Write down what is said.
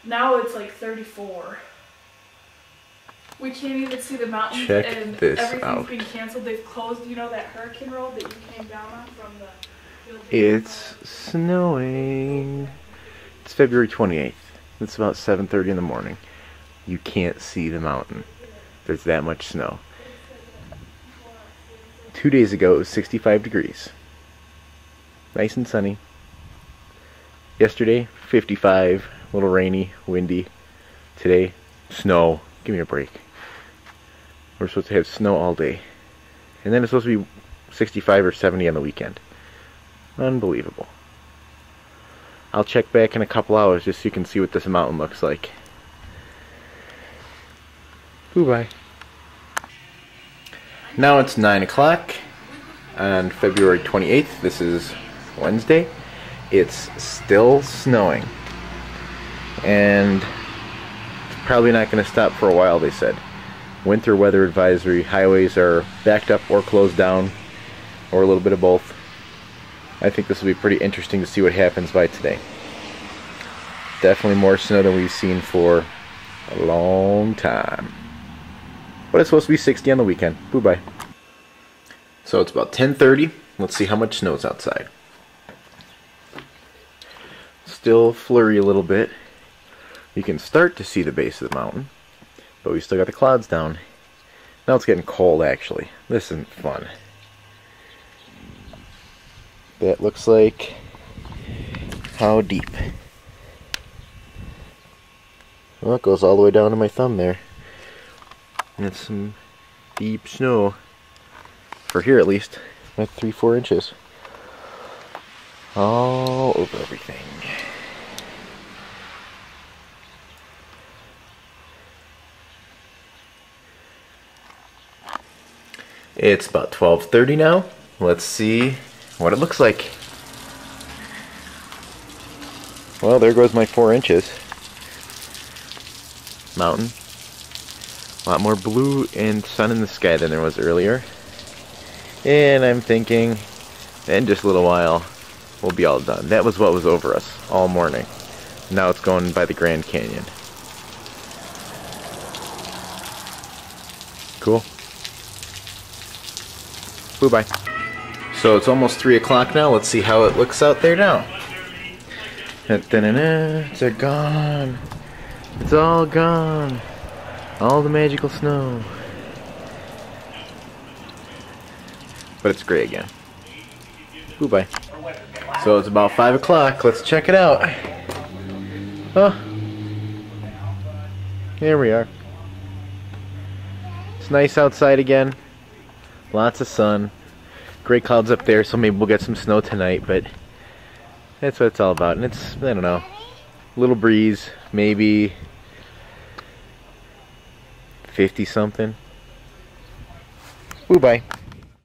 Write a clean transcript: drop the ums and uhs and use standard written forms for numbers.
Now it's like 34. We can't even see the mountains. Check and this everything's out. been canceled. They've closed, you know, that hurricane road that you came down on from the building. It's snowing. It's February 28th. It's about 7:30 in the morning. You can't see the mountain. There's that much snow. 2 days ago it was 65 degrees. Nice and sunny. Yesterday, 55, a little rainy, windy. Today, snow. Give me a break. We're supposed to have snow all day. And then it's supposed to be 65 or 70 on the weekend. Unbelievable. I'll check back in a couple hours just so you can see what this mountain looks like. Bye. Now it's 9 o'clock on February 28th. This is Wednesday. It's still snowing. And it's probably not going to stop for a while, they said. Winter weather advisory. Highways are backed up or closed down, or a little bit of both. I think this will be pretty interesting to see what happens by today. Definitely more snow than we've seen for a long time. But it's supposed to be 60 on the weekend. Bye. So it's about 10:30. Let's see how much snow's outside. Still flurry a little bit. You can start to see the base of the mountain, but we still got the clouds down. Now it's getting cold, actually. This isn't fun. That looks like how deep. Well, it goes all the way down to my thumb there. And it's some deep snow. For here at least. Like 3-4 inches. All over everything. It's about 12:30 now. Let's see what it looks like. Well, there goes my 4 inches. Mountain. A lot more blue and sun in the sky than there was earlier. And I'm thinking, in just a little while, we'll be all done. That was what was over us all morning. Now it's going by the Grand Canyon. Cool. Bye. So it's almost 3 o'clock now. Let's see how it looks out there now. It's gone. It's all gone. All the magical snow. But it's gray again. Bye. So it's about 5 o'clock. Let's check it out. Oh. Here we are. It's nice outside again. Lots of sun. Gray clouds up there, so maybe we'll get some snow tonight, but that's what it's all about. And it's, I don't know, a little breeze, maybe 50 something. Bye.